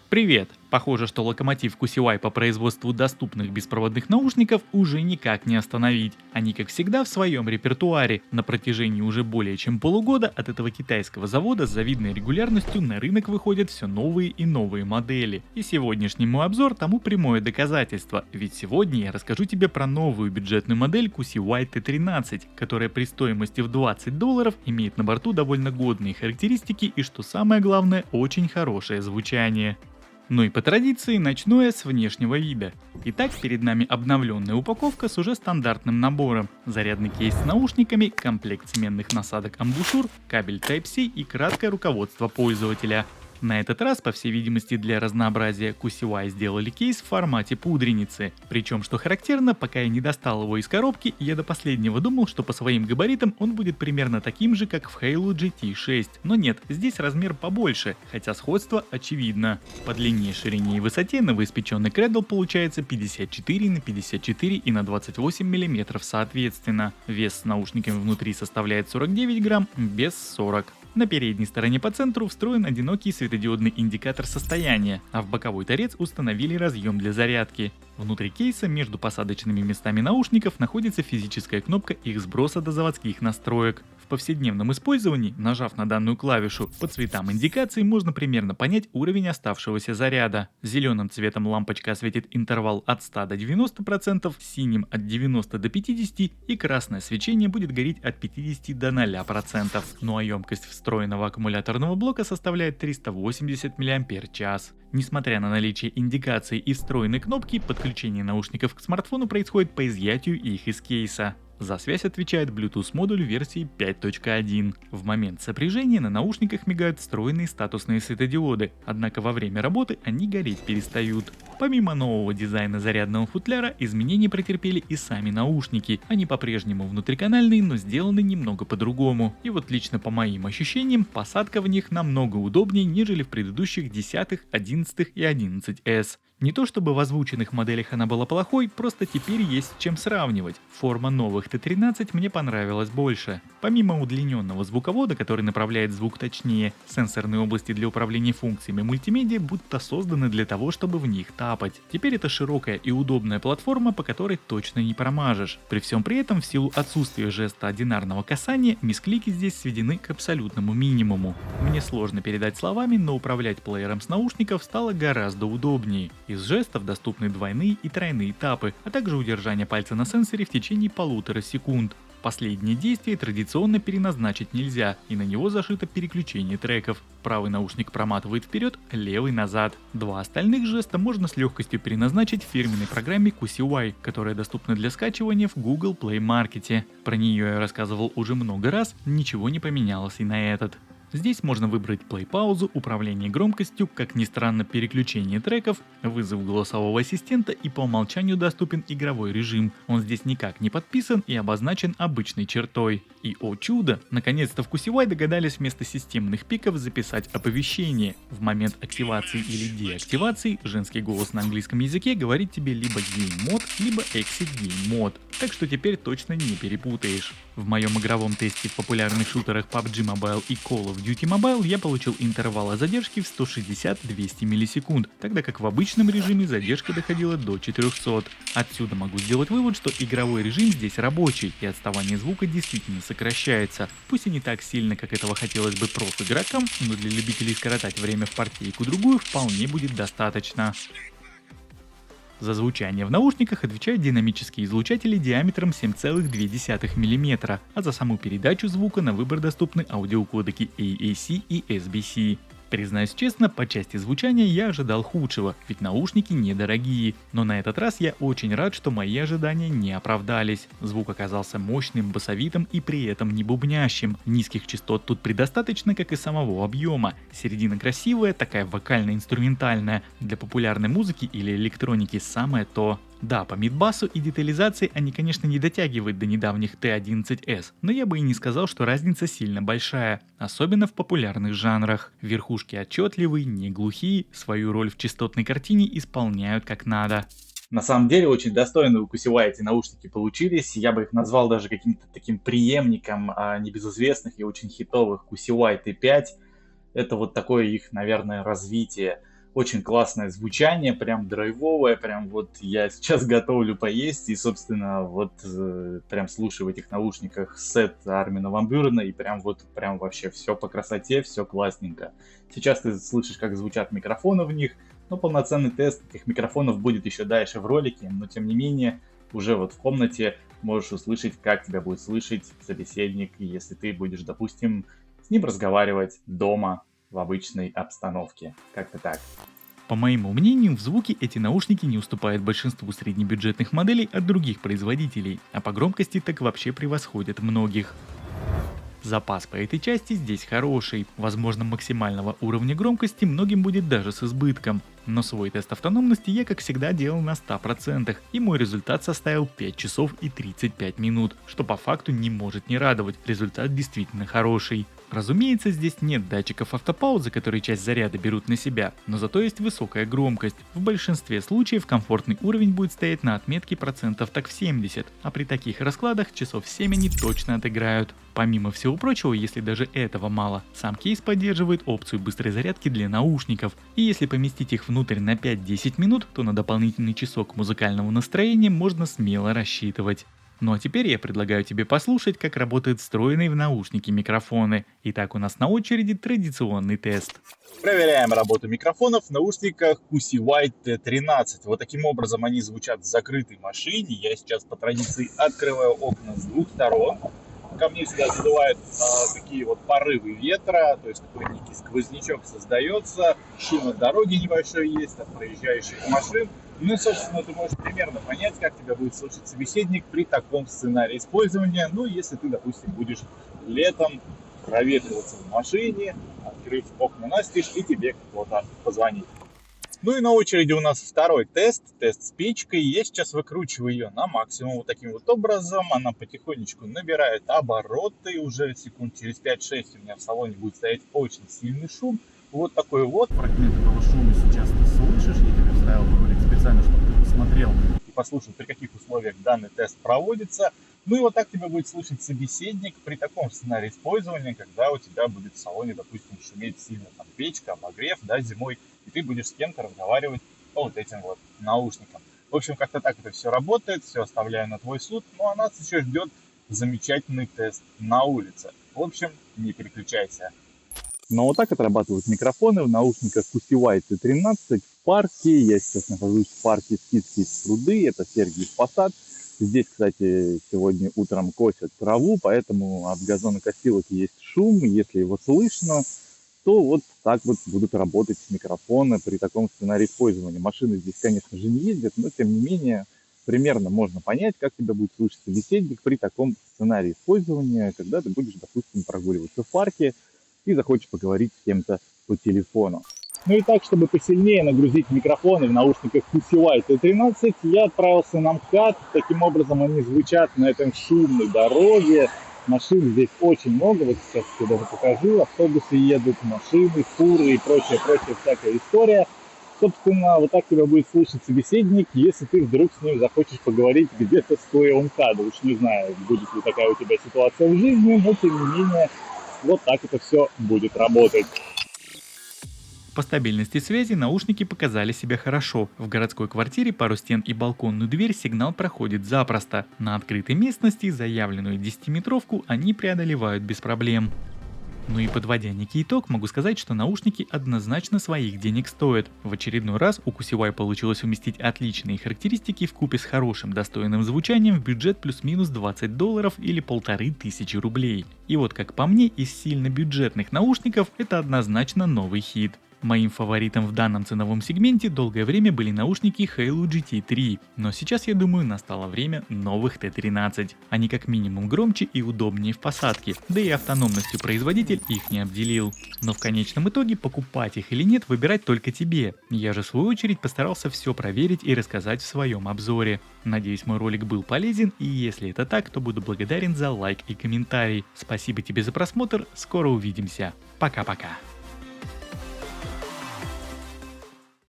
Привет! Похоже, что локомотив QCY по производству доступных беспроводных наушников уже никак не остановить. Они, как всегда, в своем репертуаре. На протяжении уже более чем полугода от этого китайского завода с завидной регулярностью на рынок выходят все новые и новые модели. И сегодняшний мой обзор тому прямое доказательство. Ведь сегодня я расскажу тебе про новую бюджетную модель QCY T13, которая при стоимости в $20 имеет на борту довольно годные характеристики и, что самое главное, очень хорошее звучание. Ну и по традиции начну я с внешнего вида. Итак, перед нами обновленная упаковка с уже стандартным набором. Зарядный кейс с наушниками, комплект сменных насадок амбушюр, кабель Type-C и краткое руководство пользователя. На этот раз, по всей видимости для разнообразия, QCY сделали кейс в формате пудреницы. Причем, что характерно, пока я не достал его из коробки, я до последнего думал, что по своим габаритам он будет примерно таким же, как в Halo GT6. Но нет, здесь размер побольше, хотя сходство очевидно. По длине, ширине и высоте новоиспеченный Cradle получается 54 на 54 и на 28 мм соответственно. Вес с наушниками внутри составляет 49 грамм, без 40. На передней стороне по центру встроен одинокий светодиодный индикатор состояния, а в боковой торец установили разъем для зарядки. Внутри кейса между посадочными местами наушников находится физическая кнопка их сброса до заводских настроек. В повседневном использовании, нажав на данную клавишу, по цветам индикации можно примерно понять уровень оставшегося заряда. Зеленым цветом лампочка осветит интервал от 100 до 90%, синим от 90 до 50% и красное свечение будет гореть от 50 до 0%. Ну а емкость встроенного аккумуляторного блока составляет 380 мАч. Несмотря на наличие индикации и встроенной кнопки, подключение наушников к смартфону происходит по изъятию их из кейса. За связь отвечает Bluetooth модуль версии 5.1. В момент сопряжения на наушниках мигают встроенные статусные светодиоды, однако во время работы они гореть перестают. Помимо нового дизайна зарядного футляра, изменения претерпели и сами наушники. Они по-прежнему внутриканальные, но сделаны немного по-другому. И вот лично по моим ощущениям, посадка в них намного удобнее, нежели в предыдущих 10, 11 и 11s. Не то чтобы в озвученных моделях она была плохой, просто теперь есть с чем сравнивать. Форма новых T13 мне понравилась больше. Помимо удлиненного звуковода, который направляет звук точнее, сенсорные области для управления функциями мультимедиа будто созданы для того, чтобы в них тапать. Теперь это широкая и удобная платформа, по которой точно не промажешь. При всем при этом, в силу отсутствия жеста одинарного касания, мисклики здесь сведены к абсолютному минимуму. Мне сложно передать словами, но управлять плеером с наушников стало гораздо удобнее. Из жестов доступны двойные и тройные тапы, а также удержание пальца на сенсоре в течение 1,5 секунд. Последнее действие традиционно переназначить нельзя, и на него зашито переключение треков. Правый наушник проматывает вперед, левый назад. Два остальных жеста можно с легкостью переназначить в фирменной программе QCY, которая доступна для скачивания в Google Play Market. Про нее я рассказывал уже много раз, ничего не поменялось и на этот. Здесь можно выбрать плей-паузу, управление громкостью, как ни странно переключение треков, вызов голосового ассистента и по умолчанию доступен игровой режим. Он здесь никак не подписан и обозначен обычной чертой. И о чудо, наконец-то в QCY догадались вместо системных пиков записать оповещение. В момент активации или деактивации женский голос на английском языке говорит тебе либо Game Mode, либо Exit Game Mode. Так что теперь точно не перепутаешь. В моем игровом тесте в популярных шутерах PUBG Mobile и Call of Duty Mobile я получил интервалы задержки в 160-200 миллисекунд, тогда как в обычном режиме задержка доходила до 400. Отсюда могу сделать вывод, что игровой режим здесь рабочий, и отставание звука действительно сокращается. Пусть и не так сильно, как этого хотелось бы проф-игрокам, но для любителей скоротать время в партийку-другую вполне будет достаточно. За звучание в наушниках отвечают динамические излучатели диаметром 7,2 мм, а за саму передачу звука на выбор доступны аудиокодеки AAC и SBC. Признаюсь честно, по части звучания я ожидал худшего, ведь наушники недорогие, но на этот раз я очень рад, что мои ожидания не оправдались. Звук оказался мощным, басовитым и при этом не бубнящим. Низких частот тут предостаточно, как и самого объема. Середина красивая, такая вокально-инструментальная, для популярной музыки или электроники самое то. Да, по мидбасу и детализации они, конечно, не дотягивают до недавних T11s, но я бы и не сказал, что разница сильно большая, особенно в популярных жанрах. Верхушки отчетливые, не глухие, свою роль в частотной картине исполняют как надо. На самом деле очень достойные у Кусевая эти наушники получились. Я бы их назвал даже каким-то таким преемником небезызвестных и очень хитовых Кусевай T5. Это вот такое их, наверное, развитие. Очень классное звучание, прям драйвовое, прям вот я сейчас готовлю поесть и, собственно, вот прям слушаю в этих наушниках сет Армина ван Бюрена и прям вот, прям вообще все по красоте, все классненько. Сейчас ты слышишь, как звучат микрофоны в них, но полноценный тест этих микрофонов будет еще дальше в ролике, но тем не менее, уже вот в комнате можешь услышать, как тебя будет слышать собеседник, если ты будешь, допустим, с ним разговаривать дома в обычной обстановке. Как-то так. По моему мнению, в звуке эти наушники не уступают большинству среднебюджетных моделей от других производителей, а по громкости так вообще превосходят многих. Запас по этой части здесь хороший, возможно максимального уровня громкости многим будет даже с избытком, но свой тест автономности я как всегда делал на 100%, и мой результат составил 5 часов и 35 минут, что по факту не может не радовать, результат действительно хороший. Разумеется, здесь нет датчиков автопаузы, которые часть заряда берут на себя, но зато есть высокая громкость. В большинстве случаев комфортный уровень будет стоять на отметке процентов так в 70, а при таких раскладах часов 7 они точно отыграют. Помимо всего прочего, если даже этого мало, сам кейс поддерживает опцию быстрой зарядки для наушников, и если поместить их внутрь на 5-10 минут, то на дополнительный часок музыкального настроения можно смело рассчитывать. Ну а теперь я предлагаю тебе послушать, как работают встроенные в наушники микрофоны. Итак, у нас на очереди традиционный тест. Проверяем работу микрофонов в наушниках Кусевай T13. Вот таким образом они звучат в закрытой машине. Я сейчас по традиции открываю окна с двух сторон. Ко мне сюда задувают такие вот порывы ветра, то есть такой некий сквознячок создается, шум от дороги небольшой есть от проезжающих машин. Ну и, собственно, ты можешь примерно понять, как тебя будет слушать собеседник при таком сценарии использования. Ну, если ты, допустим, будешь летом проветриваться в машине, открыть окна настежь, и тебе кто-то позвонит. Ну и на очереди у нас второй тест, тест с печкой. Я сейчас выкручиваю ее на максимум вот таким вот образом. Она потихонечку набирает обороты. Уже секунд через 5-6 у меня в салоне будет стоять очень сильный шум. Вот такой вот. Фрагмент этого шума сейчас ты слышишь. Я тебе вставил в ролик специально, чтобы ты посмотрел и послушал, при каких условиях данный тест проводится. Ну и вот так тебя будет слышать собеседник при таком сценарии использования, когда у тебя будет в салоне, допустим, шуметь сильно там печка, обогрев, да, зимой, и ты будешь с кем-то разговаривать по вот этим вот наушникам. В общем, как-то так это все работает, все оставляю на твой суд, ну а нас еще ждет замечательный тест на улице. В общем, не переключайся. Но вот так отрабатывают микрофоны в наушниках Кусевай T13 в парке. Я сейчас нахожусь в парке Скидские пруды, это Сергиев Посад. Здесь, кстати, сегодня утром косят траву, поэтому от газонокосилок есть шум. Если его слышно, то вот так вот будут работать микрофоны при таком сценарии использования. Машины здесь, конечно же, не ездят, но тем не менее примерно можно понять, как тебя будет слышать собеседник при таком сценарии использования, когда ты будешь, допустим, прогуливаться в парке и захочешь поговорить с кем-то по телефону. Ну и так, чтобы посильнее нагрузить микрофоны в наушниках Кусевай T13, я отправился на МКАД. Таким образом они звучат на этой шумной дороге. Машин здесь очень много, вот сейчас я даже покажу. Автобусы едут, машины, фуры и прочая всякая история. Собственно, вот так тебя будет слушать собеседник, если ты вдруг с ним захочешь поговорить где-то стоя у МКАДа. Уж не знаю, будет ли такая у тебя ситуация в жизни, но тем не менее, вот так это все будет работать. По стабильности связи наушники показали себя хорошо. В городской квартире пару стен и балконную дверь сигнал проходит запросто. На открытой местности заявленную 10-метровку они преодолевают без проблем. Ну и подводя некий итог, могу сказать, что наушники однозначно своих денег стоят. В очередной раз у Кусевай получилось уместить отличные характеристики вкупе с хорошим достойным звучанием в бюджет плюс-минус $20 или 1500 рублей. И вот как по мне, из сильно бюджетных наушников это однозначно новый хит. Моим фаворитом в данном ценовом сегменте долгое время были наушники Halo GT3, но сейчас, я думаю, настало время новых T13. Они как минимум громче и удобнее в посадке, да и автономностью производитель их не обделил. Но в конечном итоге покупать их или нет выбирать только тебе. Я же в свою очередь постарался все проверить и рассказать в своем обзоре. Надеюсь, мой ролик был полезен, и если это так, то буду благодарен за лайк и комментарий. Спасибо тебе за просмотр, скоро увидимся. Пока-пока.